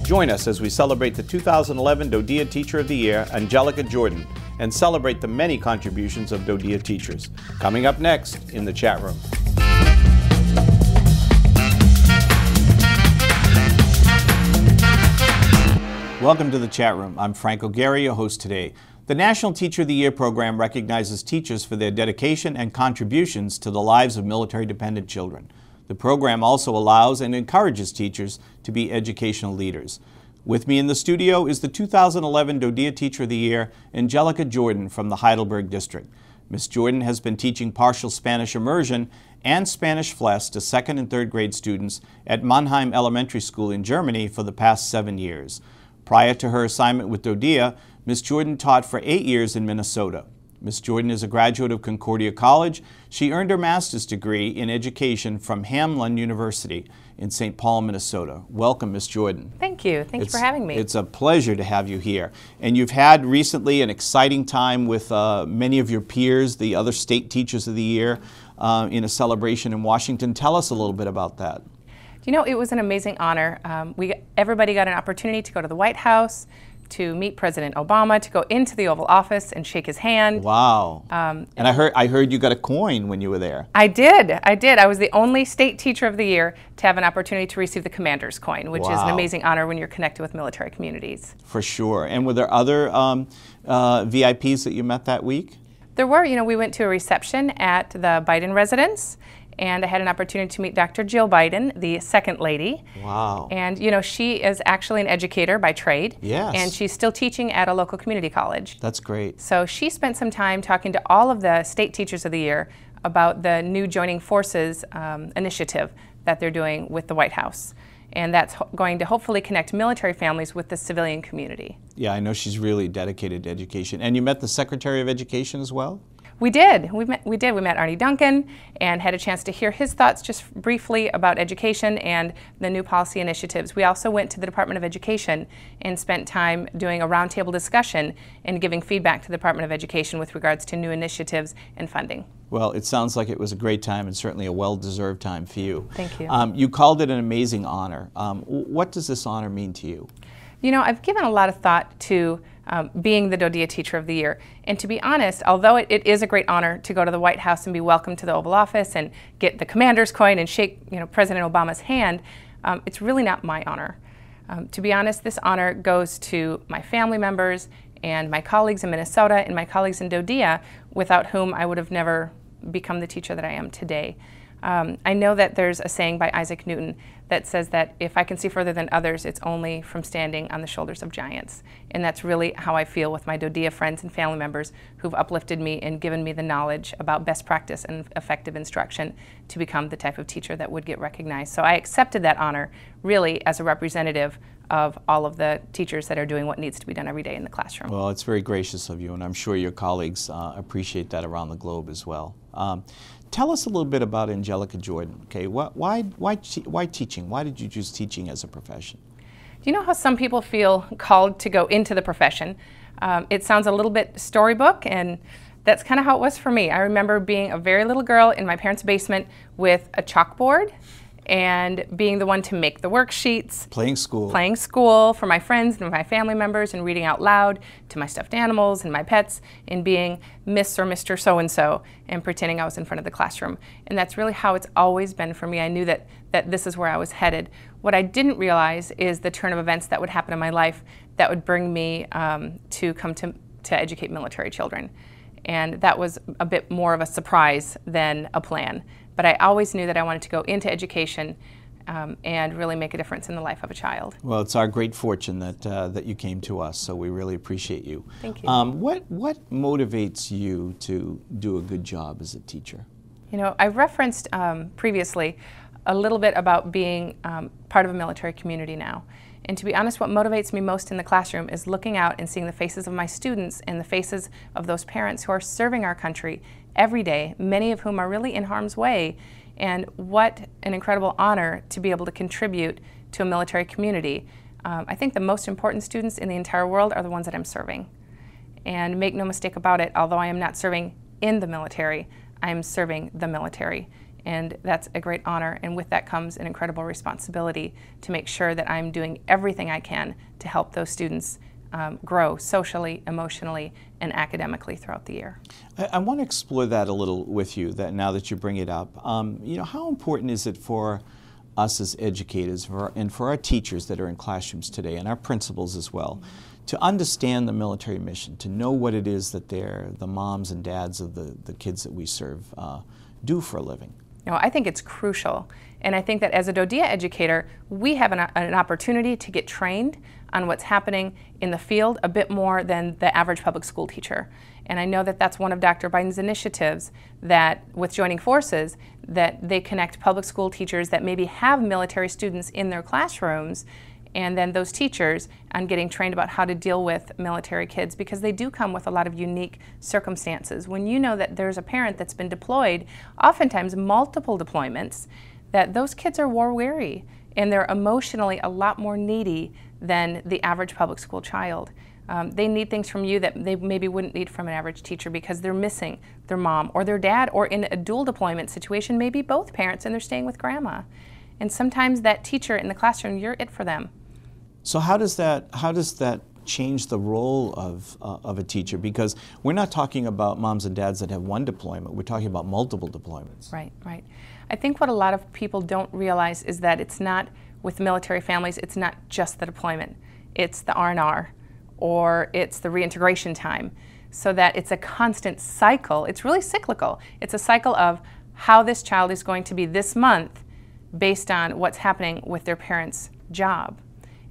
Join us as we celebrate the 2011 DoDEA Teacher of the Year, Angelica Jordan, and celebrate the many contributions of DoDEA teachers. Coming up next in the chat room. Welcome to the chat room. I'm Frank O'Gary, your host today. The National Teacher of the Year program recognizes teachers for their dedication and contributions to the lives of military-dependent children. The program also allows and encourages teachers to be educational leaders. With me in the studio is the 2011 DoDEA Teacher of the Year, Angelica Jordan from the Heidelberg District. Ms. Jordan has been teaching partial Spanish immersion and Spanish FLES to 2nd and 3rd grade students at Mannheim Elementary School in Germany for the past 7 years. Prior to her assignment with DoDEA, Ms. Jordan taught for 8 years in Minnesota. Ms. Jordan is a graduate of Concordia College. She earned her master's degree in education from Hamline University in St. Paul, Minnesota. Welcome, Ms. Jordan. Thank you. Thank you for having me. It's a pleasure to have you here. And you've had recently an exciting time with many of your peers, the other state teachers of the year, in a celebration in Washington. Tell us a little bit about that. You know, it was an amazing honor. Everybody got an opportunity to go to the White House, to meet President Obama, to go into the Oval Office and shake his hand. Wow. And I heard you got a coin when you were there. I did. I was the only state teacher of the year to have an opportunity to receive the commander's coin, which is an amazing honor when you're connected with military communities. For sure. And were there other VIPs that you met that week? There were. You know, we went to a reception at the Biden residence, and I had an opportunity to meet Dr. Jill Biden, the second lady. Wow. And, you know, she is actually an educator by trade. Yes. And she's still teaching at a local community college. That's great. So she spent some time talking to all of the state teachers of the year about the new Joining Forces initiative that they're doing with the White House. And that's going to hopefully connect military families with the civilian community. Yeah, I know she's really dedicated to education. And you met the Secretary of Education as well? We did. We met Arnie Duncan and had a chance to hear his thoughts just briefly about education and the new policy initiatives. We also went to the Department of Education and spent time doing a roundtable discussion and giving feedback to the Department of Education with regards to new initiatives and funding. Well, it sounds like it was a great time and certainly a well-deserved time for you. Thank you. You called it an amazing honor. What does this honor mean to you? You know, I've given a lot of thought to being the DoDEA Teacher of the Year. And to be honest, although it is a great honor to go to the White House and be welcomed to the Oval Office and get the commander's coin and shake, you know, President Obama's hand, it's really not my honor. To be honest, this honor goes to my family members and my colleagues in Minnesota and my colleagues in DoDEA, without whom I would have never become the teacher that I am today. I know that there's a saying by Isaac Newton that says that if I can see further than others, it's only from standing on the shoulders of giants. And that's really how I feel with my DoDEA friends and family members who've uplifted me and given me the knowledge about best practice and effective instruction to become the type of teacher that would get recognized. So I accepted that honor really as a representative of all of the teachers that are doing what needs to be done every day in the classroom. Well, it's very gracious of you, and I'm sure your colleagues appreciate that around the globe as well. Tell us a little bit about Angelica Jordan. Okay, why teaching? Why did you choose teaching as a profession? Do you know how some people feel called to go into the profession? It sounds a little bit storybook, and that's kind of how it was for me. I remember being a very little girl in my parents' basement with a chalkboard and being the one to make the worksheets. Playing school. Playing school for my friends and my family members and reading out loud to my stuffed animals and my pets and being Miss or Mr. So-and-so and pretending I was in front of the classroom. And that's really how it's always been for me. I knew that this is where I was headed. What I didn't realize is the turn of events that would happen in my life that would bring me to come to educate military children. And that was a bit more of a surprise than a plan. But I always knew that I wanted to go into education and really make a difference in the life of a child. Well, it's our great fortune that you came to us, so we really appreciate you. Thank you. What motivates you to do a good job as a teacher? You know, I referenced previously a little bit about being part of a military community now. And to be honest, what motivates me most in the classroom is looking out and seeing the faces of my students and the faces of those parents who are serving our country every day, many of whom are really in harm's way. And what an incredible honor to be able to contribute to a military community. I think the most important students in the entire world are the ones that I'm serving. And make no mistake about it, although I am not serving in the military, I am serving the military. And that's a great honor, and with that comes an incredible responsibility to make sure that I'm doing everything I can to help those students grow socially, emotionally, and academically throughout the year. I want to explore that a little with you, that now that you bring it up. You know, how important is it for us as educators and for our teachers that are in classrooms today, and our principals as well, to understand the military mission, to know what it is that the moms and dads of the kids that we serve do for a living? You know, I think it's crucial, and I think that as a DoDEA educator, we have an opportunity to get trained on what's happening in the field a bit more than the average public school teacher. And I know that that's one of Dr. Biden's initiatives, that with joining forces, that they connect public school teachers that maybe have military students in their classrooms, and then those teachers on getting trained about how to deal with military kids, because they do come with a lot of unique circumstances. When you know that there's a parent that's been deployed, oftentimes multiple deployments, that those kids are war weary and they're emotionally a lot more needy than the average public school child. They need things from you that they maybe wouldn't need from an average teacher, because they're missing their mom or their dad, or in a dual deployment situation, maybe both parents, and they're staying with grandma. And sometimes that teacher in the classroom, you're it for them. So how does that change the role of a teacher? Because we're not talking about moms and dads that have one deployment, we're talking about multiple deployments. Right, right. I think what a lot of people don't realize is that it's not, with military families, it's not just the deployment. It's the R&R, or it's the reintegration time, so that it's a constant cycle. It's really cyclical. It's a cycle of how this child is going to be this month based on what's happening with their parent's job.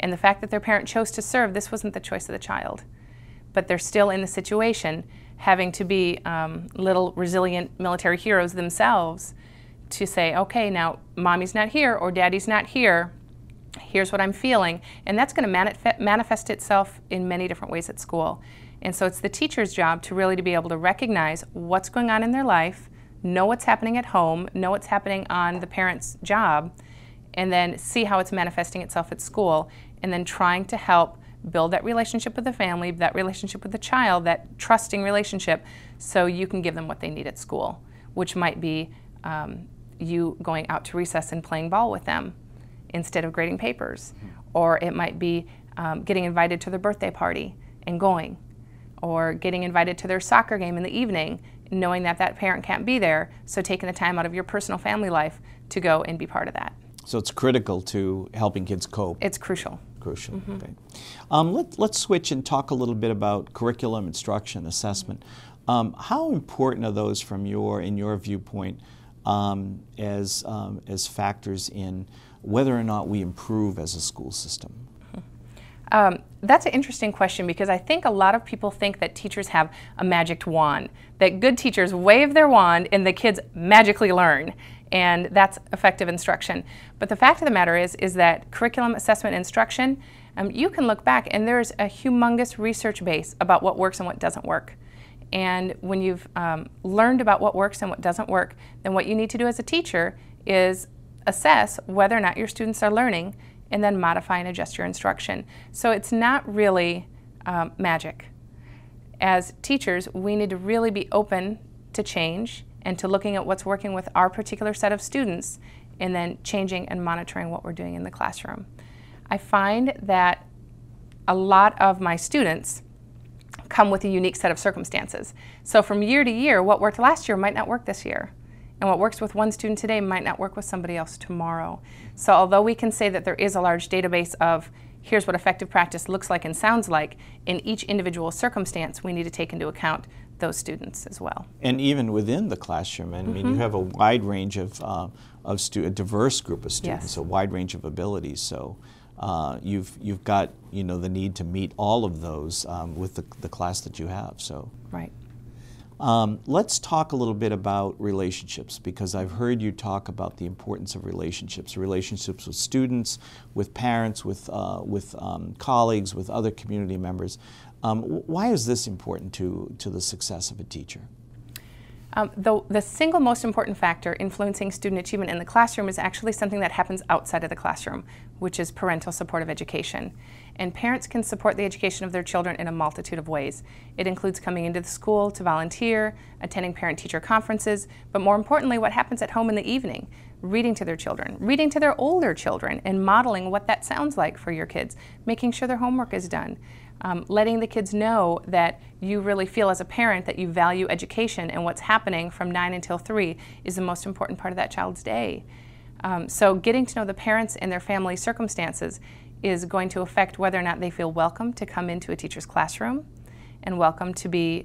And the fact that their parent chose to serve, this wasn't the choice of the child. But they're still in the situation, having to be little resilient military heroes themselves, to say, okay, now mommy's not here or daddy's not here, here's what I'm feeling. And that's going to manifest itself in many different ways at school. And so it's the teacher's job to really be able to recognize what's going on in their life, know what's happening at home, know what's happening on the parent's job, and then see how it's manifesting itself at school, and then trying to help build that relationship with the family, that relationship with the child, that trusting relationship, so you can give them what they need at school, which might be you going out to recess and playing ball with them instead of grading papers. Or it might be getting invited to their birthday party and going, or getting invited to their soccer game in the evening, knowing that that parent can't be there, so taking the time out of your personal family life to go and be part of that. So it's critical to helping kids cope. It's crucial. Crucial, okay. Let's switch and talk a little bit about curriculum, instruction, assessment. How important are those from in your viewpoint, as factors in whether or not we improve as a school system? That's an interesting question, because I think a lot of people think that teachers have a magic wand, that good teachers wave their wand and the kids magically learn, and that's effective instruction. But the fact of the matter is that curriculum, assessment, instruction, you can look back and there's a humongous research base about what works and what doesn't work. And when you've learned about what works and what doesn't work, then what you need to do as a teacher is assess whether or not your students are learning, and then modify and adjust your instruction. So it's not really magic. As teachers, we need to really be open to change and to looking at what's working with our particular set of students, and then changing and monitoring what we're doing in the classroom. I find that a lot of my students come with a unique set of circumstances. So from year to year, what worked last year might not work this year. And what works with one student today might not work with somebody else tomorrow. So although we can say that there is a large database of here's what effective practice looks like and sounds like, in each individual circumstance, we need to take into account those students as well. And even within the classroom, I mean, you have a wide range of a diverse group of students, Yes. a wide range of abilities. So you've got the need to meet all of those with the class that you have. So right. Let's talk a little bit about relationships, because I've heard you talk about the importance of relationships with students, with parents, with colleagues, with other community members. Why is this important to the success of a teacher? The single most important factor influencing student achievement in the classroom is actually something that happens outside of the classroom, which is parental supportive education. And parents can support the education of their children in a multitude of ways. It includes coming into the school to volunteer, attending parent-teacher conferences, but more importantly, what happens at home in the evening, reading to their children, reading to their older children, and modeling what that sounds like for your kids, making sure their homework is done. Letting the kids know that you really feel as a parent that you value education and what's happening from 9 until 3 is the most important part of that child's day. So getting to know the parents and their family circumstances is going to affect whether or not they feel welcome to come into a teacher's classroom and welcome to be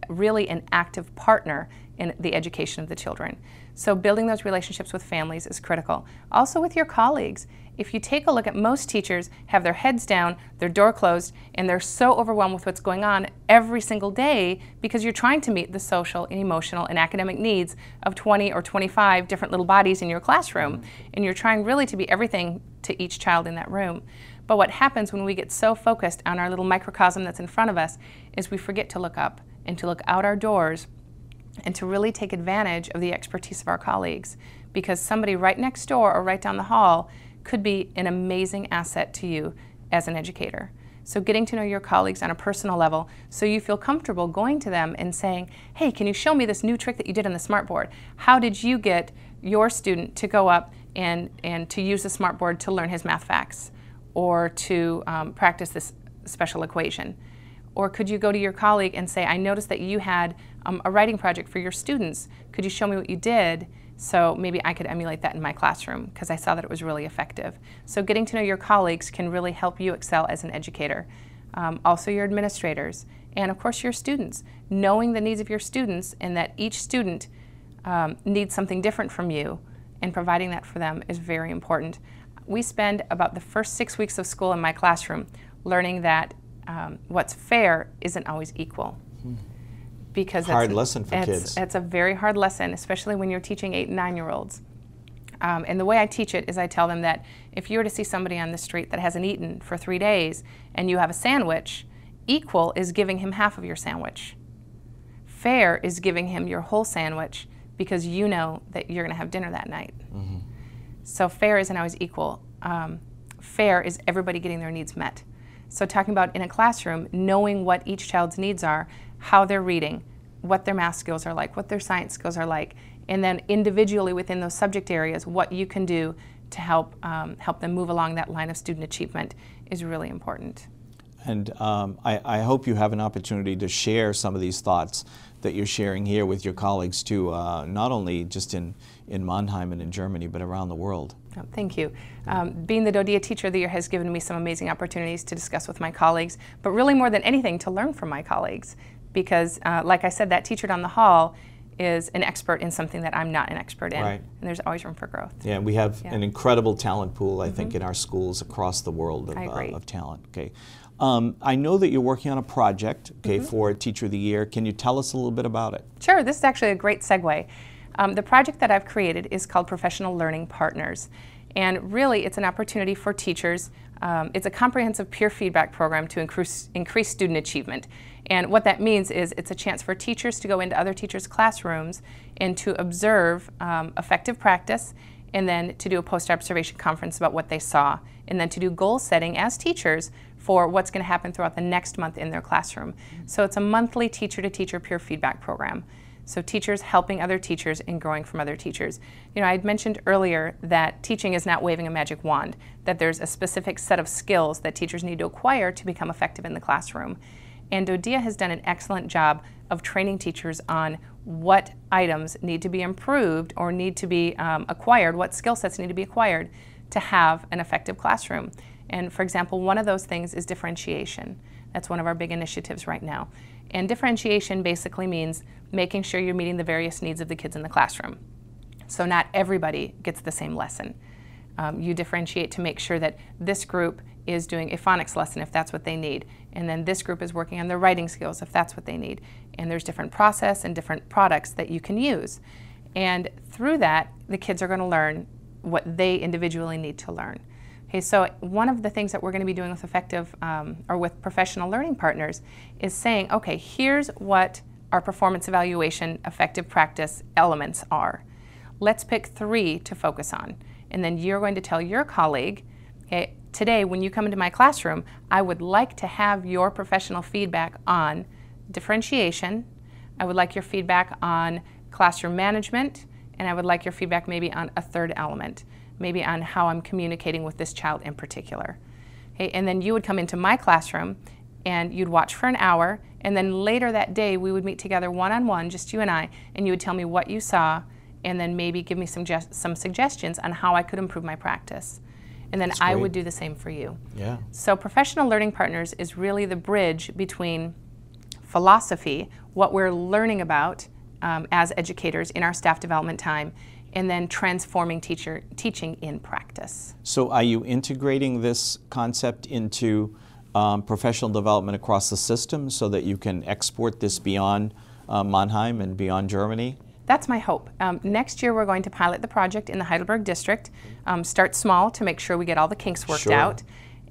really an active partner in the education of the children. So building those relationships with families is critical. Also with your colleagues. If you take a look at most teachers have their heads down, their door closed, and they're so overwhelmed with what's going on every single day because you're trying to meet the social and emotional and academic needs of 20 or 25 different little bodies in your classroom. And you're trying really to be everything to each child in that room. But what happens when we get so focused on our little microcosm that's in front of us is we forget to look up and to look out our doors and to really take advantage of the expertise of our colleagues, because somebody right next door or right down the hall could be an amazing asset to you as an educator. So getting to know your colleagues on a personal level so you feel comfortable going to them and saying, hey, can you show me this new trick that you did on the smartboard? How did you get your student to go up and to use the smartboard to learn his math facts or to practice this special equation? Or could you go to your colleague and say, I noticed that you had a writing project for your students. Could you show me what you did? So maybe I could emulate that in my classroom because I saw that it was really effective. So getting to know your colleagues can really help you excel as an educator. Also your administrators and of course your students. Knowing the needs of your students and that each student needs something different from you and providing that for them is very important. We spend about the first 6 weeks of school in my classroom learning that what's fair isn't always equal. Because hard lesson for kids. It's a very hard lesson, especially when you're teaching 8 and 9-year-olds. And the way I teach it is I tell them that if you were to see somebody on the street that hasn't eaten for 3 days and you have a sandwich, equal is giving him half of your sandwich. Fair is giving him your whole sandwich because you know that you're going to have dinner that night. Mm-hmm. So fair isn't always equal. Fair is everybody getting their needs met. So talking about in a classroom, knowing what each child's needs are, how they're reading, what their math skills are like, what their science skills are like, and then individually within those subject areas, what you can do to help them move along that line of student achievement is really important. And I hope you have an opportunity to share some of these thoughts that you're sharing here with your colleagues too, not only just in Mannheim and in Germany, but around the world. Oh, thank you. Being the DoDEA Teacher of the Year has given me some amazing opportunities to discuss with my colleagues, but really more than anything to learn from my colleagues. Because like I said, that teacher down the hall is an expert in something that I'm not an expert in. Right. And there's always room for growth. Yeah, we have an incredible talent pool, I think, in our schools across the world of talent. Okay. I know that you're working on a project, for Teacher of the Year. Can you tell us a little bit about it? Sure. This is actually a great segue. The project that I've created is called Professional Learning Partners. And really, it's an opportunity for teachers. It's a comprehensive peer feedback program to increase student achievement. And what that means is it's a chance for teachers to go into other teachers' classrooms and to observe effective practice, and then to do a post-observation conference about what they saw, and then to do goal setting as teachers for what's going to happen throughout the next month in their classroom. So it's a monthly teacher-to-teacher peer feedback program. So teachers helping other teachers and growing from other teachers. You know, I had mentioned earlier that teaching is not waving a magic wand, that there's a specific set of skills that teachers need to acquire to become effective in the classroom. And DoDEA has done an excellent job of training teachers on what items need to be improved or need to be acquired, what skill sets need to be acquired to have an effective classroom. And for example, one of those things is differentiation. That's one of our big initiatives right now. And differentiation basically means making sure you're meeting the various needs of the kids in the classroom. So not everybody gets the same lesson. You differentiate to make sure that this group is doing a phonics lesson if that's what they need, and then this group is working on their writing skills if that's what they need. And there's different process and different products that you can use. And through that, the kids are going to learn what they individually need to learn. Okay, so one of the things that we're going to be doing with with professional learning partners is saying, okay, here's what our performance evaluation effective practice elements are. Let's pick 3 to focus on. And then you're going to tell your colleague, okay, today when you come into my classroom, I would like to have your professional feedback on differentiation, I would like your feedback on classroom management, and I would like your feedback maybe on a 3rd element, maybe on how I'm communicating with this child in particular. Okay, and then you would come into my classroom and you'd watch for an hour, and then later that day we would meet together one-on-one, just you and I, and you would tell me what you saw and then maybe give me some suggestions on how I could improve my practice. And then I would do the same for you. Yeah. So professional learning partners is really the bridge between philosophy, what we're learning about as educators in our staff development time, and then transforming teaching in practice. So are you integrating this concept into professional development across the system so that you can export this beyond Mannheim and beyond Germany? That's my hope. Next year we're going to pilot the project in the Heidelberg district, start small to make sure we get all the kinks worked out,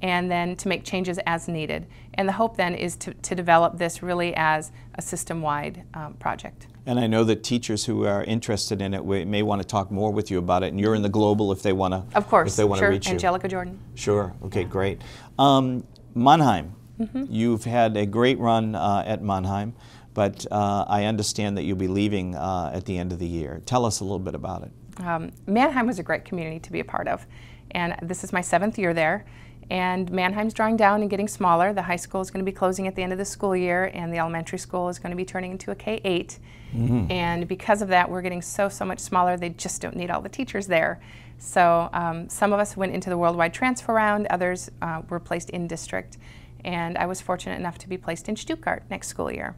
and then to make changes as needed. And the hope then is to develop this really as a system-wide project. And I know that teachers who are interested in it may want to talk more with you about it, and you're in the global if they want to. Of course, if they want to reach you. Angelica Jordan. Sure. Okay, great. Mannheim. You've had a great run at Mannheim, but I understand that you'll be leaving at the end of the year. Tell us a little bit about it. Mannheim was a great community to be a part of, and this is my 7th year there. And Mannheim's drawing down and getting smaller. The high school is going to be closing at the end of the school year, and the elementary school is going to be turning into a K-8. And because of that, we're getting so much smaller, they just don't need all the teachers there. So some of us went into the worldwide transfer round, others were placed in district, and I was fortunate enough to be placed in Stuttgart next school year.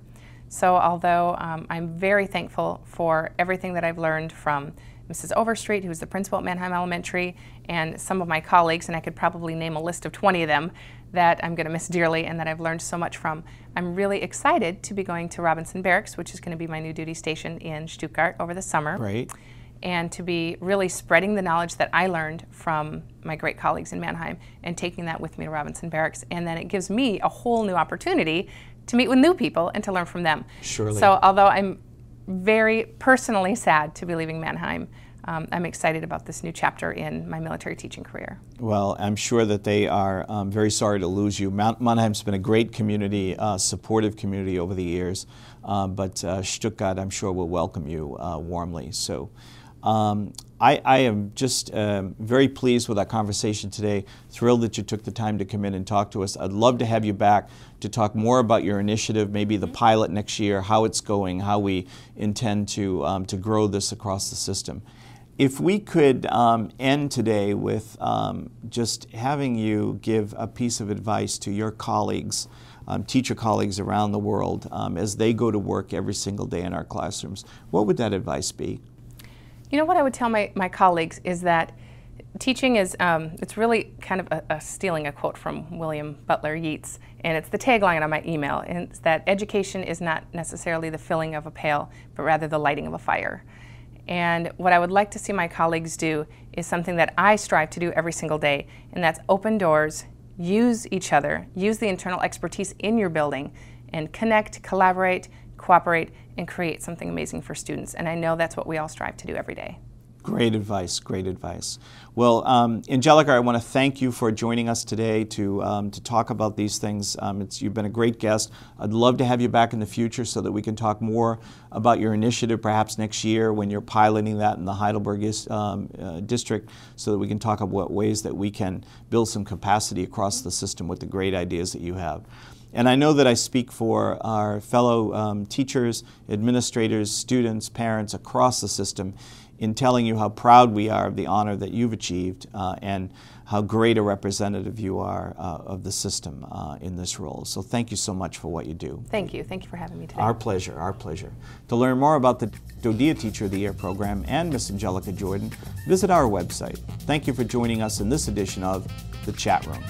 So although I'm very thankful for everything that I've learned from Mrs. Overstreet, who's the principal at Mannheim Elementary, and some of my colleagues, and I could probably name a list of 20 of them that I'm going to miss dearly and that I've learned so much from. I'm really excited to be going to Robinson Barracks, which is going to be my new duty station in Stuttgart over the summer. Right. And to be really spreading the knowledge that I learned from my great colleagues in Mannheim and taking that with me to Robinson Barracks. And then it gives me a whole new opportunity to meet with new people and to learn from them. Surely. So although I'm very personally sad to be leaving Mannheim, I'm excited about this new chapter in my military teaching career. Well, I'm sure that they are very sorry to lose you. Mannheim's been a great community, supportive community over the years, but Stuttgart, I'm sure, will welcome you warmly. So I am just very pleased with our conversation today, thrilled that you took the time to come in and talk to us. I'd love to have you back to talk more about your initiative, maybe the pilot next year, how it's going, how we intend to grow this across the system. If we could end today with just having you give a piece of advice to your colleagues, teacher colleagues around the world as they go to work every single day in our classrooms, what would that advice be? You know what I would tell my colleagues is that teaching is, it's really kind of stealing a quote from William Butler Yeats, and it's the tagline on my email, and it's that education is not necessarily the filling of a pail, but rather the lighting of a fire. And what I would like to see my colleagues do is something that I strive to do every single day, and that's open doors, use each other, use the internal expertise in your building, and connect, collaborate, cooperate, and create something amazing for students. And I know that's what we all strive to do every day. Great advice, great advice. Well, Angelica, I want to thank you for joining us today to talk about these things. You've been a great guest. I'd love to have you back in the future so that we can talk more about your initiative perhaps next year when you're piloting that in the Heidelberg district, so that we can talk about ways that we can build some capacity across the system with the great ideas that you have. And I know that I speak for our fellow teachers, administrators, students, parents across the system in telling you how proud we are of the honor that you've achieved and how great a representative you are of the system in this role. So thank you so much for what you do. Thank you. Thank you for having me today. Our pleasure, our pleasure. To learn more about the DoDEA Teacher of the Year program and Miss Angelica Jordan, visit our website. Thank you for joining us in this edition of The Chat Room.